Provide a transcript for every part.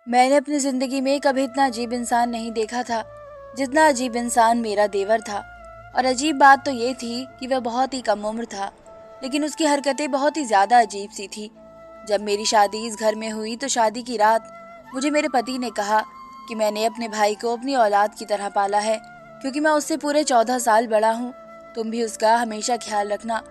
मैंने अपनी ज़िंदगी में कभी इतना अजीब इंसान नहीं देखा था जितना अजीब इंसान मेरा देवर था। और अजीब बात तो ये थी कि वह बहुत ही कम उम्र था, लेकिन उसकी हरकतें बहुत ही ज़्यादा अजीब सी थी। जब मेरी शादी इस घर में हुई तो शादी की रात मुझे मेरे पति ने कहा कि मैंने अपने भाई को अपनी औलाद की तरह पाला है, क्योंकि मैं उससे पूरे 14 साल बड़ा हूँ। तुम भी उसका हमेशा ख्याल रखना,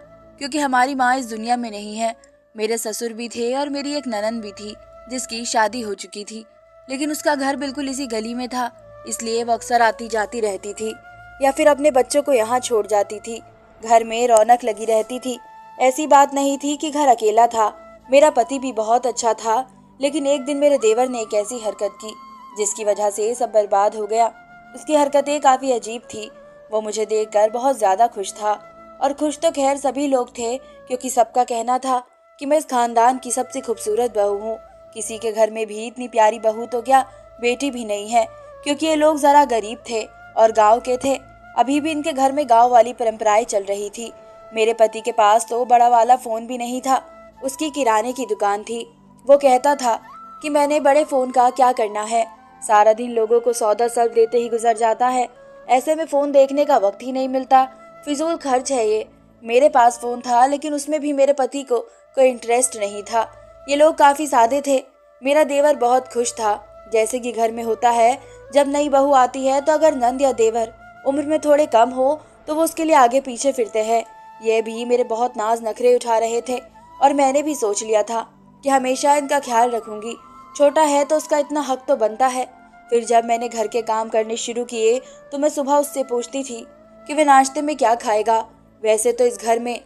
क्योंकि हमारी माँ इस दुनिया में नहीं है। मेरे ससुर भी थे और मेरी एक ननद भी थी जिसकी शादी हो चुकी थी, लेकिन उसका घर बिल्कुल इसी गली में था, इसलिए वो अक्सर आती जाती रहती थी या फिर अपने बच्चों को यहाँ छोड़ जाती थी। घर में रौनक लगी रहती थी। ऐसी बात नहीं थी कि घर अकेला था। मेरा पति भी बहुत अच्छा था, लेकिन एक दिन मेरे देवर ने एक ऐसी हरकत की जिसकी वजह से सब बर्बाद हो गया। उसकी हरकतें काफी अजीब थी। वो मुझे देखकर बहुत ज्यादा खुश था, और खुश तो खैर सभी लोग थे, क्योंकि सबका कहना था कि मैं इस खानदान की सबसे खूबसूरत बहू हूँ। किसी के घर में भी इतनी प्यारी बहू तो क्या, बेटी भी नहीं है, क्योंकि ये लोग जरा गरीब थे और गांव के थे। अभी भी इनके घर में गांव वाली परंपराएं चल रही थी। मेरे पति के पास तो बड़ा वाला फोन भी नहीं था, उसकी किराने की दुकान थी। वो कहता था कि मैंने बड़े फोन का क्या करना है, सारा दिन लोगों को सौदा सब देते ही गुजर जाता है, ऐसे में फोन देखने का वक्त ही नहीं मिलता, फिजूल खर्च है ये। मेरे पास फोन था, लेकिन उसमें भी मेरे पति को कोई इंटरेस्ट नहीं था। ये लोग काफी सादे थे। मेरा देवर बहुत खुश था, जैसे कि घर में होता है जब नई बहू आती है तो अगर नंद या देवर उम्र में थोड़े कम हो तो वो उसके लिए आगे पीछे फिरते हैं। ये भी मेरे बहुत नाज नखरे उठा रहे थे, और मैंने भी सोच लिया था कि हमेशा इनका ख्याल रखूंगी। छोटा है तो उसका इतना हक तो बनता है। फिर जब मैंने घर के काम करने शुरू किए तो मैं सुबह उससे पूछती थी कि वह नाश्ते में क्या खाएगा। वैसे तो इस घर में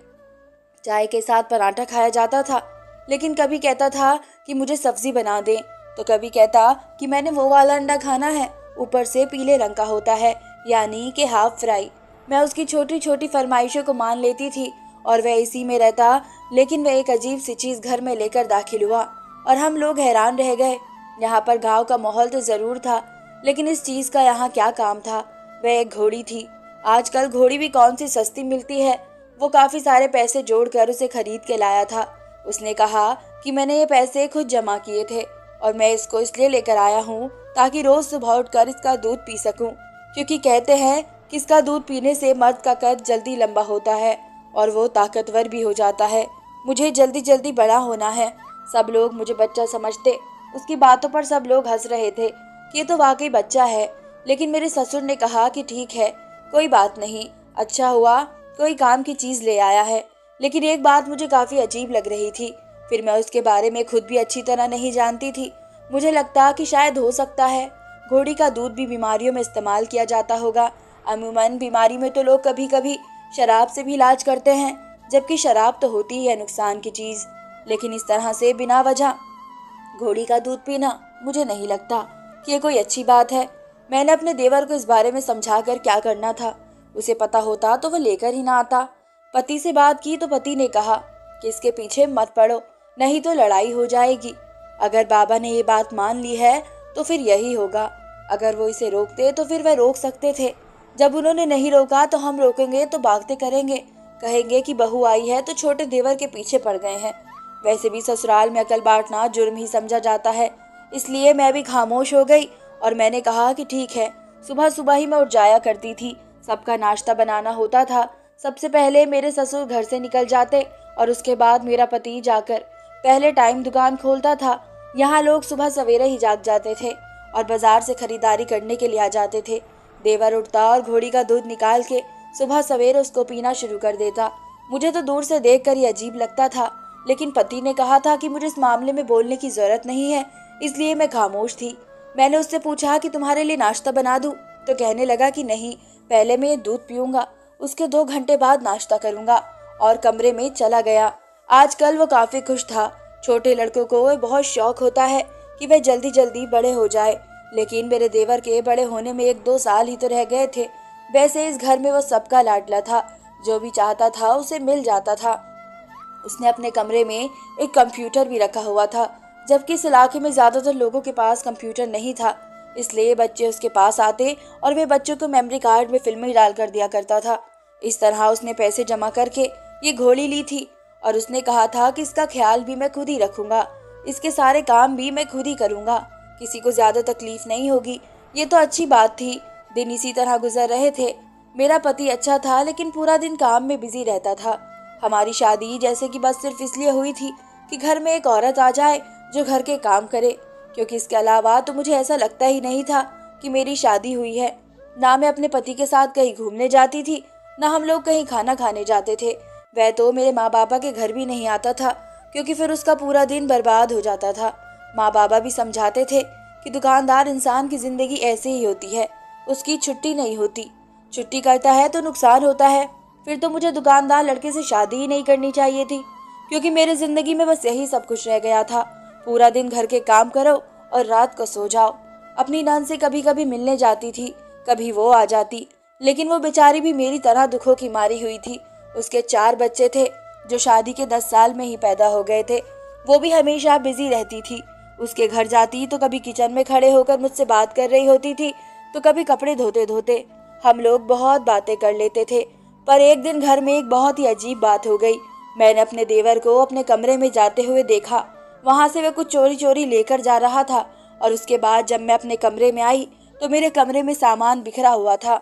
चाय के साथ पराठा खाया जाता था, लेकिन कभी कहता था कि मुझे सब्जी बना दे, तो कभी कहता कि मैंने वो वाला अंडा खाना है, ऊपर से पीले रंग का होता है, यानी कि हाफ फ्राई। मैं उसकी छोटी छोटी फरमाइशों को मान लेती थी और वह इसी में रहता। लेकिन वह एक अजीब सी चीज घर में लेकर दाखिल हुआ और हम लोग हैरान रह गए। यहाँ पर गांव का माहौल तो जरूर था, लेकिन इस चीज का यहाँ क्या काम था। वह एक घोड़ी थी। आजकल घोड़ी भी कौन सी सस्ती मिलती है। वो काफी सारे पैसे जोड़कर उसे खरीद के लाया था। उसने कहा कि मैंने ये पैसे खुद जमा किए थे और मैं इसको इसलिए लेकर आया हूँ ताकि रोज सुबह उठकर इसका दूध पी सकूं, क्योंकि कहते हैं कि इसका दूध पीने से मर्द का कद जल्दी लंबा होता है और वो ताकतवर भी हो जाता है। मुझे जल्दी जल्दी बड़ा होना है। सब लोग मुझे बच्चा समझते। उसकी बातों पर सब लोग हंस रहे थे कि ये तो वाकई बच्चा है। लेकिन मेरे ससुर ने कहा कि ठीक है, कोई बात नहीं, अच्छा हुआ कोई काम की चीज ले आया है। लेकिन एक बात मुझे काफी अजीब लग रही थी। फिर मैं उसके बारे में खुद भी अच्छी तरह नहीं जानती थी। मुझे लगता कि शायद हो सकता है घोड़ी का दूध भी बीमारियों में इस्तेमाल किया जाता होगा। अमूमन बीमारी में तो लोग कभी कभी शराब से भी इलाज करते हैं, जबकि शराब तो होती ही है नुकसान की चीज। लेकिन इस तरह से बिना वजह घोड़ी का दूध पीना मुझे नहीं लगता कि ये कोई अच्छी बात है। मैंने अपने देवर को इस बारे में समझाकर क्या करना था। उसे पता होता तो वह लेकर ही ना आता। पति से बात की तो पति ने कहा कि इसके पीछे मत पड़ो, नहीं तो लड़ाई हो जाएगी। अगर बाबा ने ये बात मान ली है तो फिर यही होगा। अगर वो इसे रोकते तो फिर वह रोक सकते थे। जब उन्होंने नहीं रोका तो हम रोकेंगे तो भागते करेंगे, कहेंगे कि बहू आई है तो छोटे देवर के पीछे पड़ गए हैं। वैसे भी ससुराल में अकल बांटना जुर्म ही समझा जाता है। इसलिए मैं भी खामोश हो गई और मैंने कहा कि ठीक है। सुबह सुबह ही मैं उठ जाया करती थी। सबका नाश्ता बनाना होता था। सबसे पहले मेरे ससुर घर से निकल जाते और उसके बाद मेरा पति जाकर पहले टाइम दुकान खोलता था। यहाँ लोग सुबह सवेरे ही जाग जाते थे और बाजार से खरीदारी करने के लिए आ जाते थे। देवर उठता और घोड़ी का दूध निकाल के सुबह सवेरे उसको पीना शुरू कर देता। मुझे तो दूर से देखकर ही अजीब लगता था, लेकिन पति ने कहा था कि मुझे इस मामले में बोलने की जरूरत नहीं है, इसलिए मैं खामोश थी। मैंने उससे पूछा कि तुम्हारे लिए नाश्ता बना दूं, तो कहने लगा कि नहीं, पहले मैं ये दूध पीऊंगा, उसके 2 घंटे बाद नाश्ता करूंगा, और कमरे में चला गया। आजकल वो काफी खुश था। छोटे लड़कों को बहुत शौक होता है कि वे जल्दी जल्दी बड़े हो जाए, लेकिन मेरे देवर के बड़े होने में 1-2 साल ही तो रह गए थे। वैसे इस घर में वो सबका लाडला था, जो भी चाहता था उसे मिल जाता था। उसने अपने कमरे में एक कंप्यूटर भी रखा हुआ था, जबकि इस इलाके में ज्यादातर लोगों के पास कंप्यूटर नहीं था। इसलिए बच्चे उसके पास आते और वे बच्चों को मेमोरी कार्ड में फिल्में डाल कर दिया करता था। इस तरह उसने पैसे जमा करके ये घोड़ी ली थी और उसने कहा था कि इसका ख्याल भी मैं खुद ही रखूंगा, इसके सारे काम भी मैं खुद ही करूंगा। किसी को ज्यादा तकलीफ नहीं होगी। ये तो अच्छी बात थी। दिन इसी तरह गुजर रहे थे। मेरा पति अच्छा था, लेकिन पूरा दिन काम में बिजी रहता था। हमारी शादी जैसे कि बस सिर्फ इसलिए हुई थी कि घर में एक औरत आ जाए जो घर के काम करे, क्योंकि इसके अलावा तो मुझे ऐसा लगता ही नहीं था कि मेरी शादी हुई है। ना मैं अपने पति के साथ कहीं घूमने जाती थी, ना हम लोग कहीं खाना खाने जाते थे। वह तो मेरे माँ बापा के घर भी नहीं आता था, क्योंकि फिर उसका पूरा दिन बर्बाद हो जाता था। माँ बाबा भी समझाते थे कि दुकानदार इंसान की जिंदगी ऐसे ही होती है, उसकी छुट्टी नहीं होती। छुट्टी करता है तो नुकसान होता है। फिर तो मुझे दुकानदार लड़के से शादी ही नहीं करनी चाहिए थी, क्योंकि मेरे जिंदगी में बस यही सब कुछ रह गया था। पूरा दिन घर के काम करो और रात को सो जाओ। अपनी नंद से कभी कभी मिलने जाती थी, कभी वो आ जाती, लेकिन वो बेचारी भी मेरी तरह दुखों की मारी हुई थी। उसके 4 बच्चे थे जो शादी के 10 साल में ही पैदा हो गए थे। वो भी हमेशा बिजी रहती थी। उसके घर जाती तो कभी किचन में खड़े होकर मुझसे बात कर रही होती थी, तो कभी कपड़े धोते धोते। हम लोग बहुत बातें कर लेते थे। पर एक दिन घर में एक बहुत ही अजीब बात हो गई। मैंने अपने देवर को अपने कमरे में जाते हुए देखा। वहां से वह कुछ चोरी चोरी लेकर जा रहा था, और उसके बाद जब मैं अपने कमरे में आई तो मेरे कमरे में सामान बिखरा हुआ था।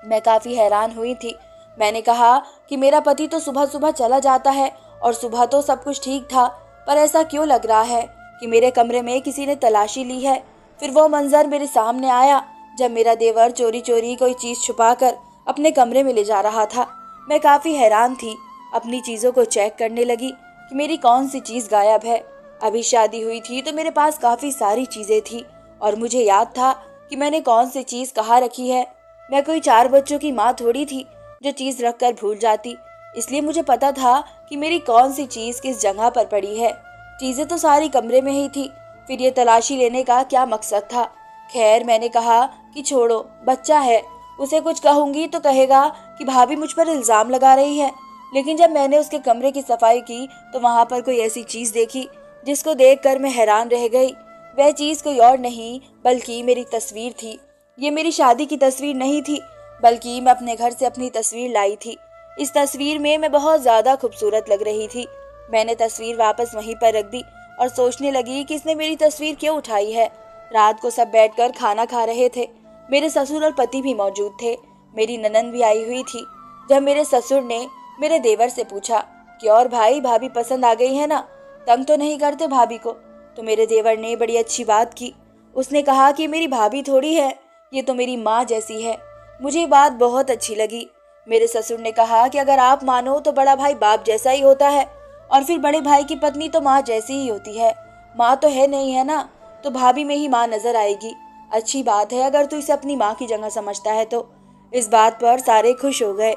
मैं काफी हैरान हुई थी। मैंने कहा कि मेरा पति तो सुबह सुबह चला जाता है और सुबह तो सब कुछ ठीक था, पर ऐसा क्यों लग रहा है कि मेरे कमरे में किसी ने तलाशी ली है। फिर वो मंजर मेरे सामने आया जब मेरा देवर चोरी चोरी कोई चीज छुपाकर अपने कमरे में ले जा रहा था। मैं काफी हैरान थी। अपनी चीजों को चेक करने लगी कि मेरी कौन सी चीज गायब है। अभी शादी हुई थी तो मेरे पास काफी सारी चीजें थी, और मुझे याद था कि मैंने कौन सी चीज कहाँ रखी है। मैं कोई 4 बच्चों की माँ थोड़ी थी जो चीज रखकर भूल जाती। इसलिए मुझे पता था कि मेरी कौन सी चीज किस जगह पर पड़ी है। चीजें तो सारी कमरे में ही थी। फिर ये तलाशी लेने का क्या मकसद था। खैर, मैंने कहा कि छोड़ो, बच्चा है, उसे कुछ कहूंगी तो कहेगा कि भाभी मुझ पर इल्जाम लगा रही है। लेकिन जब मैंने उसके कमरे की सफाई की तो वहां पर कोई ऐसी चीज देखी जिसको देखकर मैं हैरान रह गई। वह चीज कोई और नहीं बल्कि मेरी तस्वीर थी। ये मेरी शादी की तस्वीर नहीं थी, बल्कि मैं अपने घर से अपनी तस्वीर लाई थी। इस तस्वीर में मैं बहुत ज्यादा खूबसूरत लग रही थी। मैंने तस्वीर वापस वहीं पर रख दी और सोचने लगी कि इसने मेरी तस्वीर क्यों उठाई है। रात को सब बैठकर खाना खा रहे थे। मेरे ससुर और पति भी मौजूद थे। मेरी ननंद भी आई हुई थी। जब मेरे ससुर ने मेरे देवर से पूछा कि और भाई, भाभी पसंद आ गई है ना, तंग तो नहीं करते भाभी को, तो मेरे देवर ने बड़ी अच्छी बात की। उसने कहा कि मेरी भाभी थोड़ी है, ये तो मेरी माँ जैसी है। मुझे ये बात बहुत अच्छी लगी। मेरे ससुर ने कहा कि अगर आप मानो तो बड़ा भाई बाप जैसा ही होता है, और फिर बड़े भाई की पत्नी तो माँ जैसी ही होती है। माँ तो है नहीं, है ना, तो भाभी में ही माँ नजर आएगी। अच्छी बात है अगर तू इसे अपनी माँ की जगह समझता है तो। इस बात पर सारे खुश हो गए,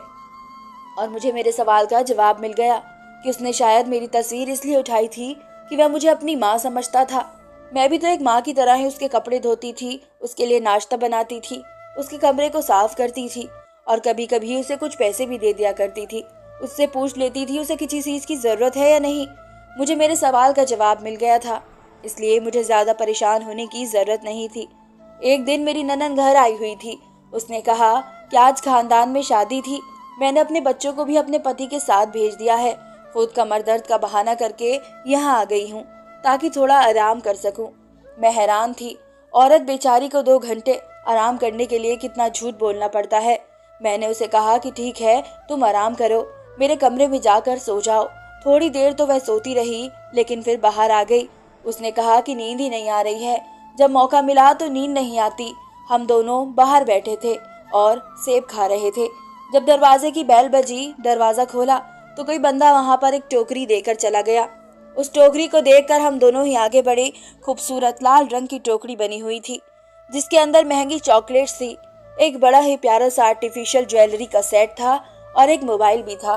और मुझे मेरे सवाल का जवाब मिल गया कि उसने शायद मेरी तस्वीर इसलिए उठाई थी कि वह मुझे अपनी माँ समझता था। मैं भी तो एक माँ की तरह ही उसके कपड़े धोती थी, उसके लिए नाश्ता बनाती थी, उसके कमरे को साफ करती थी, और कभी कभी उसे कुछ पैसे भी दे दिया करती थी। उससे पूछ लेती थी उसे किसी चीज की जरूरत है या नहीं। मुझे मेरे सवाल का जवाब मिल गया था, इसलिए मुझे ज्यादा परेशान होने की जरूरत नहीं थी। एक दिन मेरी ननद घर आई हुई थी। उसने कहा कि आज खानदान में शादी थी। मैंने अपने बच्चों को भी अपने पति के साथ भेज दिया है। खुद कमर दर्द का बहाना करके यहाँ आ गई हूँ ताकि थोड़ा आराम कर सकूं। मैं हैरान थी। औरत बेचारी को 2 घंटे आराम करने के लिए कितना झूठ बोलना पड़ता है। मैंने उसे कहा कि ठीक है, तुम आराम करो, मेरे कमरे में जाकर सो जाओ। थोड़ी देर तो वह सोती रही, लेकिन फिर बाहर आ गई। उसने कहा कि नींद ही नहीं आ रही है। जब मौका मिला तो नींद नहीं आती। हम दोनों बाहर बैठे थे और सेब खा रहे थे। जब दरवाजे की बेल बजी, दरवाजा खोला तो कोई बंदा वहां पर एक टोकरी देकर चला गया। उस टोकरी को देखकर हम दोनों ही आगे बढ़े। खूबसूरत लाल रंग की टोकरी बनी हुई थी, जिसके अंदर महंगी चॉकलेट्स थी। एक बड़ा ही प्यारा सा आर्टिफिशियल ज्वेलरी का सेट था और एक मोबाइल भी था।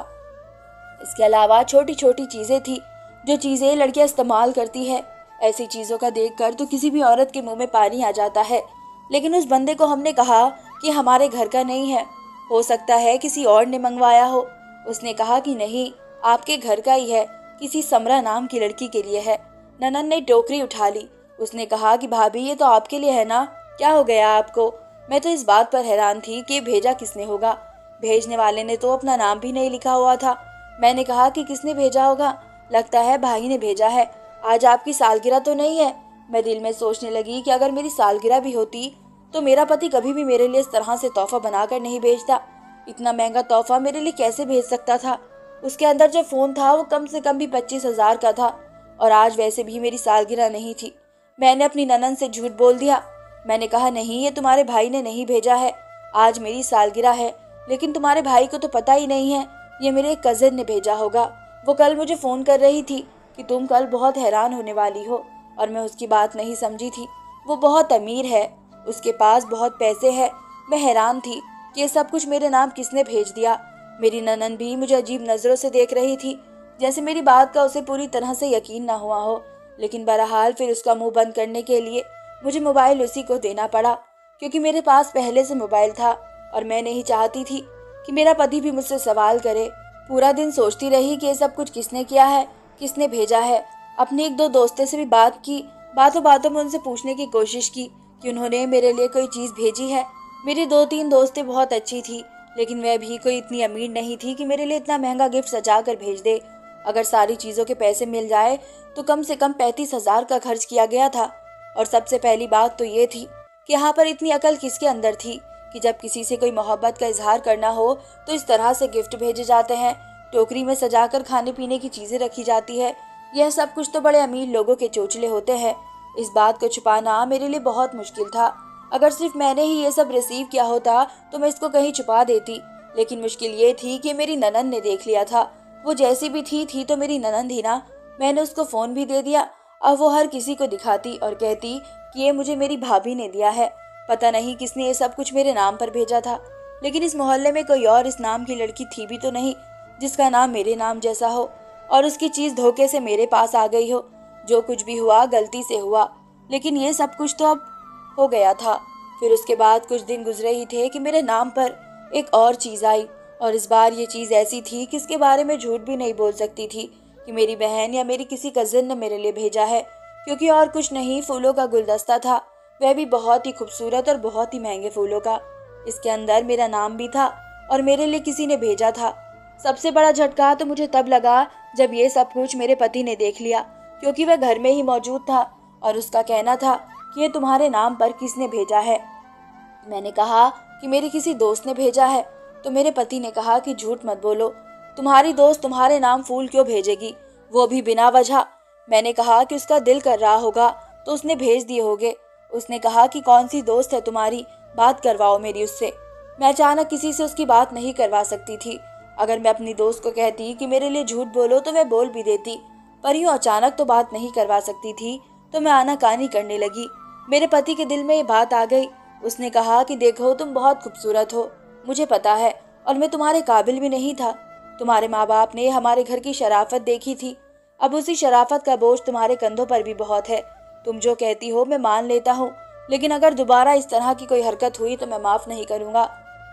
इसके अलावा छोटी छोटी चीजें थी, जो चीजें लड़कियां इस्तेमाल करती है। ऐसी चीजों का देखकर तो किसी भी औरत के मुंह में पानी आ जाता है। लेकिन उस बंदे को हमने कहा कि हमारे घर का नहीं है, हो सकता है किसी और ने मंगवाया हो। उसने कहा कि नहीं, आपके घर का ही है, किसी समरा नाम की लड़की के लिए है। ननन ने टोकरी उठा ली। उसने कहा कि भाभी, ये तो आपके लिए है ना, क्या हो गया आपको। मैं तो इस बात पर हैरान थी कि भेजा किसने होगा। भेजने वाले ने तो अपना नाम भी नहीं लिखा हुआ था। मैंने कहा कि किसने भेजा होगा, लगता है भाई ने भेजा है। आज आपकी सालगिरह तो नहीं है। मैं दिल में सोचने लगी कि अगर मेरी सालगिरह भी होती तो मेरा पति कभी भी मेरे लिए इस तरह से तोहफा बनाकर नहीं भेजता। इतना महंगा तोहफा मेरे लिए कैसे भेज सकता था? उसके अंदर जो फोन था वो कम से कम भी 25,000 का था, और आज वैसे भी मेरी सालगिरह नहीं थी। मैंने अपनी ननद से झूठ बोल दिया। मैंने कहा, नहीं, ये तुम्हारे भाई ने नहीं भेजा है, आज मेरी सालगिरह है। लेकिन तुम्हारे भाई को तो पता ही नहीं है, ये मेरे एक कजिन ने भेजा होगा। वो कल मुझे फोन कर रही थी कि तुम कल बहुत हैरान होने वाली हो, और मैं उसकी बात नहीं समझी थी। वो बहुत अमीर है, उसके पास बहुत पैसे हैं। मैं हैरान थी कि ये सब कुछ मेरे नाम किसने भेज दिया। मेरी ननद भी मुझे अजीब नजरों से देख रही थी, जैसे मेरी बात का उसे पूरी तरह से यकीन ना हुआ हो। लेकिन बहरहाल फिर उसका मुंह बंद करने के लिए मुझे मोबाइल उसी को देना पड़ा, क्योंकि मेरे पास पहले से मोबाइल था और मैं नहीं चाहती थी कि मेरा पति भी मुझसे सवाल करे। पूरा दिन सोचती रही कि ये सब कुछ किसने किया है, किसने भेजा है। अपने एक दो दोस्तों से भी बात की, बातों बातों में उनसे पूछने की कोशिश की कि उन्होंने मेरे लिए कोई चीज़ भेजी है। मेरी 2-3 दोस्तें बहुत अच्छी थी, लेकिन वह भी कोई इतनी अमीर नहीं थी कि मेरे लिए इतना महंगा गिफ्ट सजा कर भेज दे। अगर सारी चीज़ों के पैसे मिल जाए तो कम से कम 35,000 का खर्च किया गया था। और सबसे पहली बात तो ये थी कि यहाँ पर इतनी अकल किसके अंदर थी कि जब किसी से कोई मोहब्बत का इजहार करना हो तो इस तरह से गिफ्ट भेजे जाते हैं, टोकरी में सजाकर खाने पीने की चीज़ें रखी जाती है। यह सब कुछ तो बड़े अमीर लोगों के चोचले होते हैं। इस बात को छुपाना मेरे लिए बहुत मुश्किल था। अगर सिर्फ मैंने ही ये सब रिसीव किया होता तो मैं इसको कहीं छुपा देती, लेकिन मुश्किल ये थी कि मेरी ननद ने देख लिया था। वो जैसी भी थी तो मेरी ननद ही ना। मैंने उसको फ़ोन भी दे दिया। अब वो हर किसी को दिखाती और कहती कि ये मुझे मेरी भाभी ने दिया है। पता नहीं किसने ये सब कुछ मेरे नाम पर भेजा था, लेकिन इस मोहल्ले में कोई और इस नाम की लड़की थी भी तो नहीं जिसका नाम मेरे नाम जैसा हो और उसकी चीज़ धोखे से मेरे पास आ गई हो। जो कुछ भी हुआ गलती से हुआ, लेकिन ये सब कुछ तो अब हो गया था। फिर उसके बाद कुछ दिन गुजरे ही थे कि मेरे नाम पर एक और चीज़ आई, और इस बार ये चीज़ ऐसी थी कि इसके बारे में झूठ भी नहीं बोल सकती थी कि मेरी बहन या मेरी किसी कजिन ने मेरे लिए भेजा है, क्योंकि और कुछ नहीं, फूलों का गुलदस्ता था, वह भी बहुत ही खूबसूरत और बहुत ही महंगे फूलों का। इसके अंदर मेरा नाम भी था और मेरे लिए किसी ने भेजा था। सबसे बड़ा झटका तो मुझे तब लगा जब ये सब कुछ मेरे पति ने देख लिया, क्योंकि वह घर में ही मौजूद था और उसका कहना था कि ये तुम्हारे नाम पर किसने भेजा है। मैंने कहा कि मेरे किसी दोस्त ने भेजा है, तो मेरे पति ने कहा कि झूठ मत बोलो, तुम्हारी दोस्त तुम्हारे नाम फूल क्यों भेजेगी, वो भी बिना वजह। मैंने कहा कि उसका दिल कर रहा होगा तो उसने भेज दिए होंगे। उसने कहा कि कौन सी दोस्त है तुम्हारी, बात करवाओ मेरी उससे। मैं अचानक किसी से उसकी बात नहीं करवा सकती थी। अगर मैं अपनी दोस्त को कहती कि मेरे लिए झूठ बोलो तो वह बोल भी देती, पर यूँ अचानक तो बात नहीं करवा सकती थी, तो मैं आनाकानी करने लगी। मेरे पति के दिल में ये बात आ गई। उसने कहा कि देखो, तुम बहुत खूबसूरत हो, मुझे पता है, और मैं तुम्हारे काबिल भी नहीं था। तुम्हारे माँ बाप ने हमारे घर की शराफत देखी थी, अब उसी शराफत का बोझ तुम्हारे कंधों पर भी बहुत है। तुम जो कहती हो मैं मान लेता हूँ, लेकिन अगर दोबारा इस तरह की कोई हरकत हुई तो मैं माफ़ नहीं करूँगा,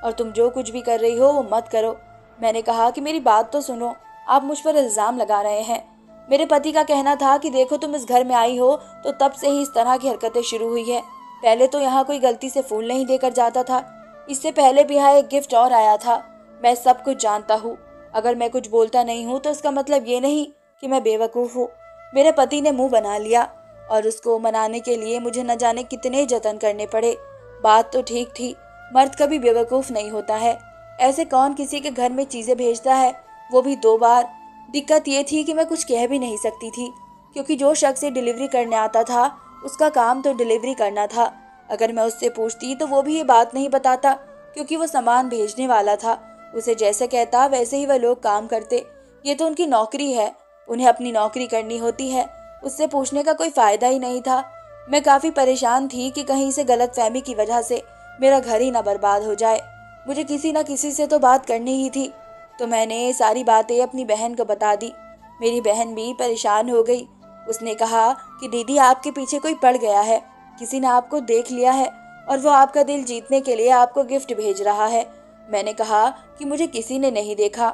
और तुम जो कुछ भी कर रही हो वो मत करो। मैंने कहा कि मेरी बात तो सुनो, आप मुझ पर इल्ज़ाम लगा रहे हैं। मेरे पति का कहना था कि देखो, तुम इस घर में आई हो तो तब से ही इस तरह की हरकतें शुरू हुई है। पहले तो यहाँ कोई गलती से फूल नहीं देकर जाता था, इससे पहले भी यहाँ एक गिफ्ट और आया था। मैं सब कुछ जानता हूँ। अगर मैं कुछ बोलता नहीं हूँ तो इसका मतलब ये नहीं कि मैं बेवकूफ़ हूँ। मेरे पति ने मुंह बना लिया और उसको मनाने के लिए मुझे न जाने कितने जतन करने पड़े। बात तो ठीक थी, मर्द कभी बेवकूफ़ नहीं होता है। ऐसे कौन किसी के घर में चीज़ें भेजता है, वो भी 2 बार। दिक्कत ये थी कि मैं कुछ कह भी नहीं सकती थी, क्योंकि जो शख्स से डिलीवरी करने आता था उसका काम तो डिलीवरी करना था। अगर मैं उससे पूछती तो वो भी ये बात नहीं बताता, क्योंकि वो सामान भेजने वाला था। उसे जैसे कहता वैसे ही वह लोग काम करते। ये तो उनकी नौकरी है, उन्हें अपनी नौकरी करनी होती है, उससे पूछने का कोई फ़ायदा ही नहीं था। मैं काफ़ी परेशान थी कि कहीं से गलतफहमी की वजह से मेरा घर ही ना बर्बाद हो जाए। मुझे किसी न किसी से तो बात करनी ही थी, तो मैंने सारी बातें अपनी बहन को बता दी। मेरी बहन भी परेशान हो गई। उसने कहा कि दीदी, आपके पीछे कोई पड़ गया है, किसी ने आपको देख लिया है और वो आपका दिल जीतने के लिए आपको गिफ्ट भेज रहा है। मैंने कहा कि मुझे किसी ने नहीं देखा।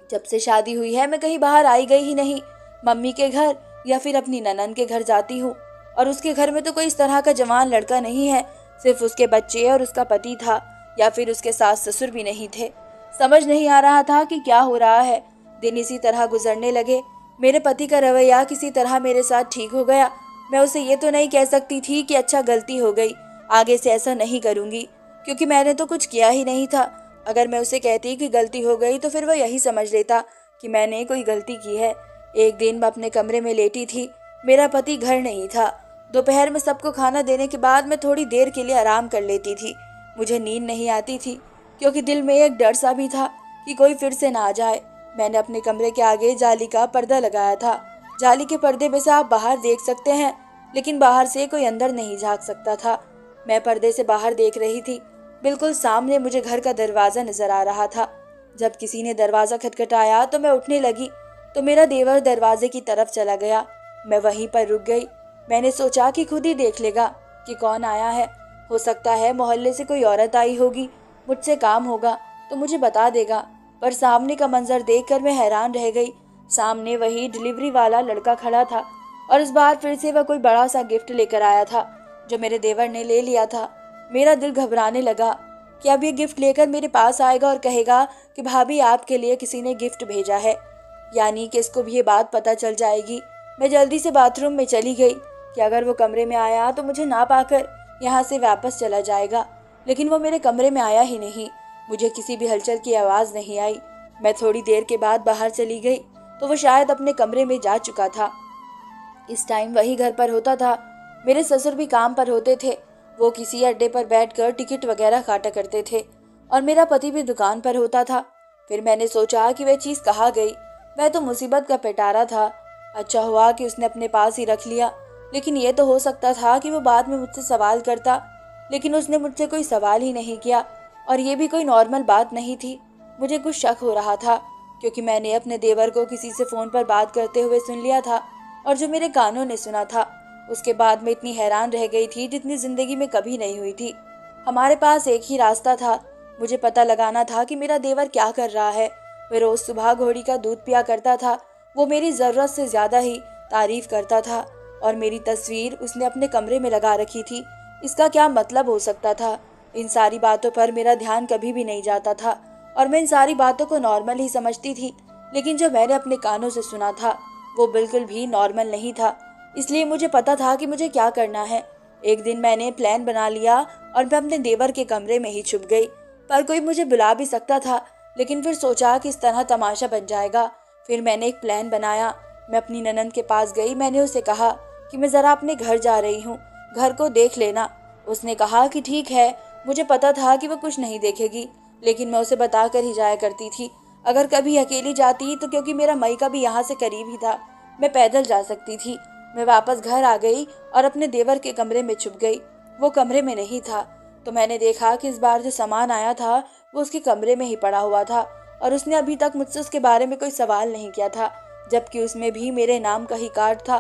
जब से शादी हुई है मैं कहीं बाहर आई गई ही नहीं। मम्मी के घर या फिर अपनी ननन के घर जाती हूँ, और उसके घर में तो कोई इस तरह का जवान लड़का नहीं है, सिर्फ उसके बच्चे और उसका पति था, या फिर उसके सास ससुर भी नहीं थे। समझ नहीं आ रहा था कि क्या हो रहा है। दिन इसी तरह गुजरने लगे। मेरे पति का रवैया किसी तरह मेरे साथ ठीक हो गया मैं उसे ये तो नहीं कह सकती थी कि अच्छा गलती हो गई, आगे से ऐसा नहीं करूँगी, क्योंकि मैंने तो कुछ किया ही नहीं था। अगर मैं उसे कहती कि गलती हो गई तो फिर वो यही समझ लेता कि मैंने कोई गलती की है। एक दिन मैं अपने कमरे में लेटी थी, मेरा पति घर नहीं था। दोपहर में सबको खाना देने के बाद मैं थोड़ी देर के लिए आराम कर लेती थी। मुझे नींद नहीं आती थी, क्योंकि दिल में एक डर सा भी था कि कोई फिर से ना आ जाए। मैंने अपने कमरे के आगे जाली का पर्दा लगाया था। जाली के पर्दे में से आप बाहर देख सकते हैं, लेकिन बाहर से कोई अंदर नहीं झांक सकता था। मैं पर्दे से बाहर देख रही थी। बिल्कुल सामने मुझे घर का दरवाजा नजर आ रहा था। जब किसी ने दरवाजा खटखटाया तो मैं उठने लगी, तो मेरा देवर दरवाजे की तरफ चला गया। मैं वहीं पर रुक गई। मैंने सोचा कि खुद ही देख लेगा कि कौन आया है। हो सकता है मोहल्ले से कोई औरत आई होगी, मुझसे काम होगा तो मुझे बता देगा। पर सामने का मंजर देखकर मैं हैरान रह गई। सामने वही डिलीवरी वाला लड़का खड़ा था, और इस बार फिर से वह कोई बड़ा सा गिफ्ट लेकर आया था, जो मेरे देवर ने ले लिया था। मेरा दिल घबराने लगा कि अब ये गिफ्ट लेकर मेरे पास आएगा और कहेगा कि भाभी आपके लिए किसी ने गिफ्ट भेजा है, यानी कि इसको भी ये बात पता चल जाएगी। मैं जल्दी से बाथरूम में चली गई कि अगर वो कमरे में आया तो मुझे ना पाकर यहाँ से वापस चला जाएगा, लेकिन वो मेरे कमरे में आया ही नहीं। मुझे किसी भी हलचल की आवाज़ नहीं आई। मैं थोड़ी देर के बाद बाहर चली गई तो वो शायद अपने कमरे में जा चुका था। इस टाइम वही घर पर होता था। मेरे ससुर भी काम पर होते थे। वो किसी अड्डे पर बैठकर टिकट वगैरह काटा करते थे, और मेरा पति भी दुकान पर होता था। फिर मैंने सोचा कि वह चीज़ कहाँ गई। वह तो मुसीबत का पिटारा था। अच्छा हुआ कि उसने अपने पास ही रख लिया, लेकिन ये तो हो सकता था कि वो बाद में मुझसे सवाल करता, लेकिन उसने मुझसे कोई सवाल ही नहीं किया। और ये भी कोई नॉर्मल बात नहीं थी। मुझे कुछ शक हो रहा था, क्योंकि मैंने अपने देवर को किसी से फ़ोन पर बात करते हुए सुन लिया था, और जो मेरे कानों ने सुना था उसके बाद मैं इतनी हैरान रह गई थी जितनी जिंदगी में कभी नहीं हुई थी। हमारे पास एक ही रास्ता था। मुझे पता लगाना था कि मेरा देवर क्या कर रहा है। वह रोज सुबह घोड़ी का दूध पिया करता था। वो मेरी ज़रूरत से ज़्यादा ही तारीफ करता था, और मेरी तस्वीर उसने अपने कमरे में लगा रखी थी। इसका क्या मतलब हो सकता था? इन सारी बातों पर मेरा ध्यान कभी भी नहीं जाता था, और मैं इन सारी बातों को नॉर्मल ही समझती थी। लेकिन जो मैंने अपने कानों से सुना था वो बिल्कुल भी नॉर्मल नहीं था। इसलिए मुझे पता था कि मुझे क्या करना है। एक दिन मैंने प्लान बना लिया और मैं अपने देवर के कमरे में ही छुप गई। पर कोई मुझे बुला भी सकता था, लेकिन फिर सोचा कि इस तरह तमाशा बन जाएगा। फिर मैंने एक प्लान बनाया। मैं अपनी ननंद के पास गई। मैंने उसे कहा कि मैं ज़रा अपने घर जा रही हूँ, घर को देख लेना। उसने कहा कि ठीक है। मुझे पता था कि वह कुछ नहीं देखेगी, लेकिन मैं उसे बता कर ही जाया करती थी। अगर कभी अकेली जाती तो क्योंकि मेरा मायका भी यहाँ से करीब ही था, मैं पैदल जा सकती थी। मैं वापस घर आ गई और अपने देवर के कमरे में छुप गई। वो कमरे में नहीं था, तो मैंने देखा कि इस बार जो सामान आया था वो उसके कमरे में ही पड़ा हुआ था, और उसने अभी तक मुझसे उसके बारे में कोई सवाल नहीं किया था, जबकि उसमें भी मेरे नाम का ही कार्ड था।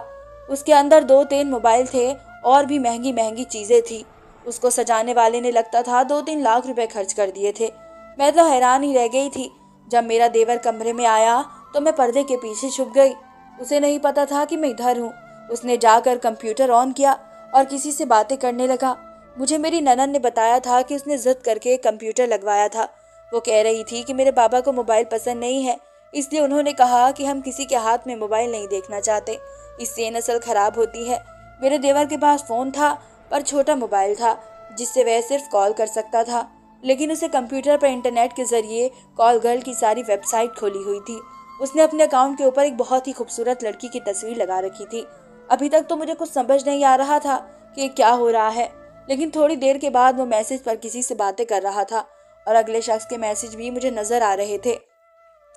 उसके अंदर 2-3 मोबाइल थे और भी महंगी महंगी चीजें थी। उसको सजाने वाले ने लगता था 2-3 लाख रुपए खर्च कर दिए थे। मैं तो हैरान ही रह गई थी। जब मेरा देवर कमरे में आया तो मैं पर्दे के पीछे छुप गई। उसे नहीं पता था कि मैं इधर हूँ। उसने जाकर कंप्यूटर ऑन किया और किसी से बातें करने लगा। मुझे मेरी ननद ने बताया था कि उसने जिद करके कंप्यूटर लगवाया था। वो कह रही थी कि मेरे बाबा को मोबाइल पसंद नहीं है, इसलिए उन्होंने कहा कि हम किसी के हाथ में मोबाइल नहीं देखना चाहते, इससे नस्ल खराब होती है। मेरे देवर के पास फ़ोन था, पर छोटा मोबाइल था जिससे वह सिर्फ कॉल कर सकता था, लेकिन उसे कंप्यूटर पर इंटरनेट के जरिए कॉल गर्ल की सारी वेबसाइट खोली हुई थी। उसने अपने अकाउंट के ऊपर एक बहुत ही खूबसूरत लड़की की तस्वीर लगा रखी थी। अभी तक तो मुझे कुछ समझ नहीं आ रहा था कि क्या हो रहा है, लेकिन थोड़ी देर के बाद वो मैसेज पर किसी से बातें कर रहा था, और अगले शख्स के मैसेज भी मुझे नजर आ रहे थे।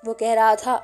वो कह रहा था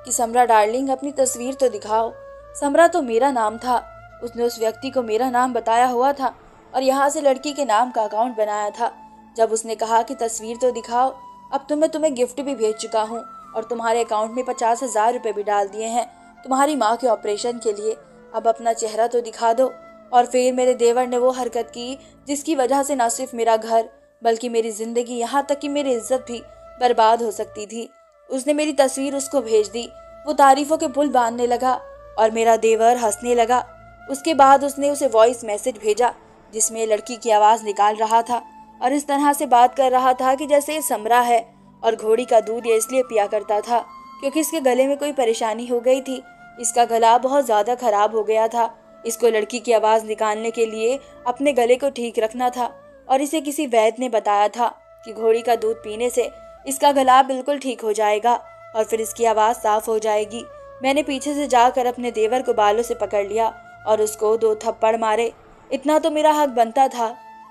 कि समरा डार्लिंग, अपनी तस्वीर तो दिखाओ। समरा तो मेरा नाम था। उसने उस व्यक्ति को मेरा नाम बताया हुआ था और यहाँ से लड़की के नाम का अकाउंट बनाया था। जब उसने कहा कि तस्वीर तो दिखाओ, अब तो मैं तुम्हें गिफ्ट भी भेज चुका हूँ और तुम्हारे अकाउंट में 50,000 रुपये भी डाल दिए हैं तुम्हारी माँ के ऑपरेशन के लिए। अब अपना चेहरा तो दिखा दो। और फिर मेरे देवर ने वो हरकत की जिसकी वजह से न सिर्फ मेरा घर बल्कि मेरी जिंदगी, यहाँ तक कि मेरी इज्जत भी बर्बाद हो सकती थी। उसने मेरी तस्वीर उसको भेज दी। वो तारीफों के पुल बांधने लगा और मेरा देवर हंसने लगा। उसके बाद उसने उसे वॉइस मैसेज भेजा जिसमें लड़की की आवाज़ निकाल रहा था और इस तरह से बात कर रहा था कि जैसे ये समरा है और घोड़ी का दूध ये इसलिए पिया करता था क्योंकि इसके गले में कोई परेशानी हो गई थी। इसका गला बहुत ज़्यादा खराब हो गया था इसको लड़की की आवाज निकालने के लिए अपने गले को ठीक रखना था और इसे किसी वैद्य ने बताया था कि घोड़ी का दूध पीने से इसका गला बिल्कुल ठीक हो जाएगा और फिर इसकी आवाज साफ हो जाएगी। मैंने पीछे से जाकर अपने देवर को बालों से पकड़ लिया और उसको 2 थप्पड़ मारे। इतना तो मेरा हक बनता था।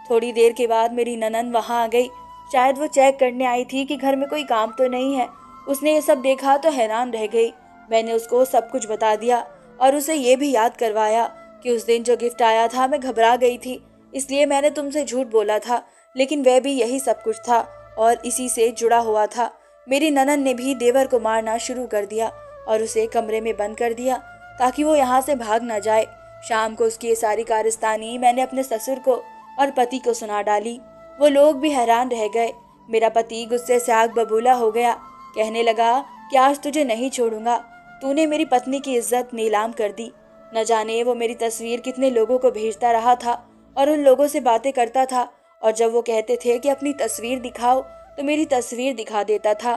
थोड़ी देर के बाद मेरी ननंद वहां आ गई। शायद वो चेक करने आई थी कि घर में कोई काम तो नहीं है। उसने ये सब देखा तो हैरान रह गई। मैंने उसको सब कुछ बता दिया और उसे ये भी याद करवाया कि उस दिन जो गिफ्ट आया था मैं घबरा गई थी, इसलिए मैंने तुमसे झूठ बोला था, लेकिन वह भी यही सब कुछ था और इसी से जुड़ा हुआ था। मेरी ननंद ने भी देवर को मारना शुरू कर दिया और उसे कमरे में बंद कर दिया ताकि वो यहाँ से भाग न जाए। शाम को उसकी ये सारी कारस्तानी मैंने अपने ससुर को और पति को सुना डाली। वो लोग भी हैरान रह गए। मेरा पति गुस्से से आग बबूला हो गया। कहने लगा कि आज तुझे नहीं छोड़ूंगा। तूने मेरी पत्नी की इज्जत नीलाम कर दी। न जाने वो मेरी तस्वीर कितने लोगों को भेजता रहा था और उन लोगों से बातें करता था, और जब वो कहते थे कि अपनी तस्वीर दिखाओ तो मेरी तस्वीर दिखा देता था।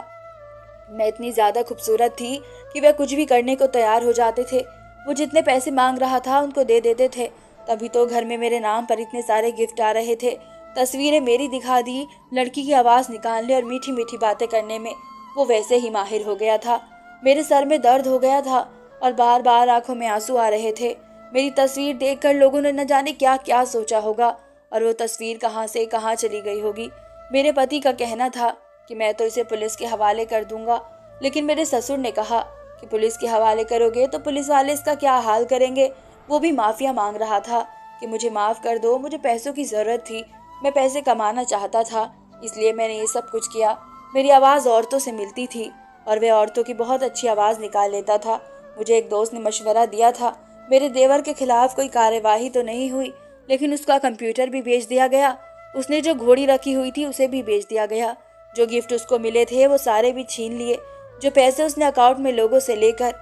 मैं इतनी ज्यादा खूबसूरत थी कि वह कुछ भी करने को तैयार हो जाते थे। वो जितने पैसे मांग रहा था उनको दे देते थे। तभी तो घर में मेरे नाम पर इतने सारे गिफ्ट आ रहे थे। तस्वीरें मेरी दिखा दी। लड़की की आवाज निकालने और मीठी मीठी बातें करने में वो वैसे ही माहिर हो गया था। मेरे सर में दर्द हो गया था और बार बार आंखों में आंसू आ रहे थे। मेरी तस्वीर देखकर लोगों ने न जाने क्या क्या सोचा होगा और वो तस्वीर कहाँ से कहाँ चली गई होगी। मेरे पति का कहना था कि मैं तो इसे पुलिस के हवाले कर दूंगा, लेकिन मेरे ससुर ने कहा कि पुलिस के हवाले करोगे तो पुलिस वाले इसका क्या हाल करेंगे। वो भी माफिया मांग रहा था कि मुझे माफ कर दो, मुझे पैसों की जरूरत थी, मैं पैसे कमाना चाहता था, इसलिए मैंने ये सब कुछ किया। मेरी आवाज औरतों से मिलती थी और वह औरतों की बहुत अच्छी आवाज निकाल लेता था। मुझे एक दोस्त ने मशवरा दिया था मेरे देवर के खिलाफ कोई कार्यवाही तो नहीं हुई, लेकिन उसका कंप्यूटर भी बेच दिया गया। उसने जो घोड़ी रखी हुई थी उसे भी बेच दिया गया। जो गिफ्ट उसको मिले थे वो सारे भी छीन लिए। जो पैसे उसने अकाउंट में लोगों से लेकर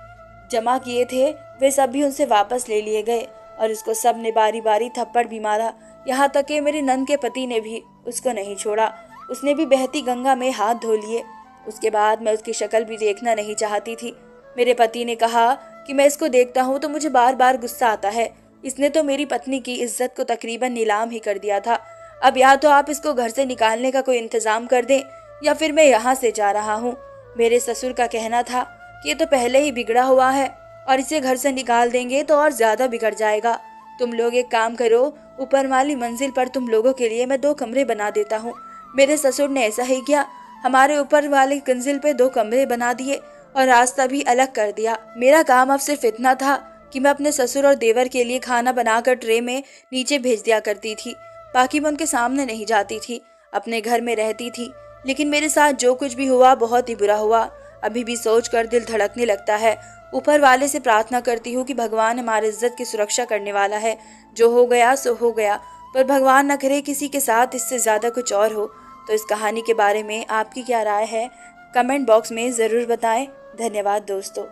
जमा किए थे वे सब भी उनसे वापस ले लिए गए और उसको सब ने बारी बारी थप्पड़ भी मारा। यहाँ तक कि मेरी नंद के पति ने भी उसको नहीं छोड़ा। उसने भी बहती गंगा में हाथ धो लिए। उसके बाद मैं उसकी शक्ल भी देखना नहीं चाहती थी। मेरे पति ने कहा कि मैं इसको देखता हूँ तो मुझे बार बार गुस्सा आता है। इसने तो मेरी पत्नी की इज्जत को तकरीबन नीलाम ही कर दिया था। अब या तो आप इसको घर से निकालने का कोई इंतजाम कर दें या फिर मैं यहाँ से जा रहा हूँ। मेरे ससुर का कहना था कि ये तो पहले ही बिगड़ा हुआ है और इसे घर से निकाल देंगे तो और ज्यादा बिगड़ जाएगा। तुम लोग एक काम करो, ऊपर वाली मंजिल पर तुम लोगों के लिए मैं 2 कमरे बना देता हूँ। मेरे ससुर ने ऐसा ही किया। हमारे ऊपर वाली मंजिल पे 2 कमरे बना दिए और रास्ता भी अलग कर दिया। मेरा काम अब सिर्फ इतना था कि मैं अपने ससुर और देवर के लिए खाना बनाकर ट्रे में नीचे भेज दिया करती थी। बाकी मैं उनके सामने नहीं जाती थी, अपने घर में रहती थी। लेकिन मेरे साथ जो कुछ भी हुआ बहुत ही बुरा हुआ। अभी भी सोचकर दिल धड़कने लगता है। ऊपर वाले से प्रार्थना करती हूँ कि भगवान हमारी इज्जत की सुरक्षा करने वाला है। जो हो गया सो हो गया, पर भगवान न करे किसी के साथ इससे ज्यादा कुछ और हो। तो इस कहानी के बारे में आपकी क्या राय है, कमेंट बॉक्स में जरूर बताएं। धन्यवाद दोस्तों।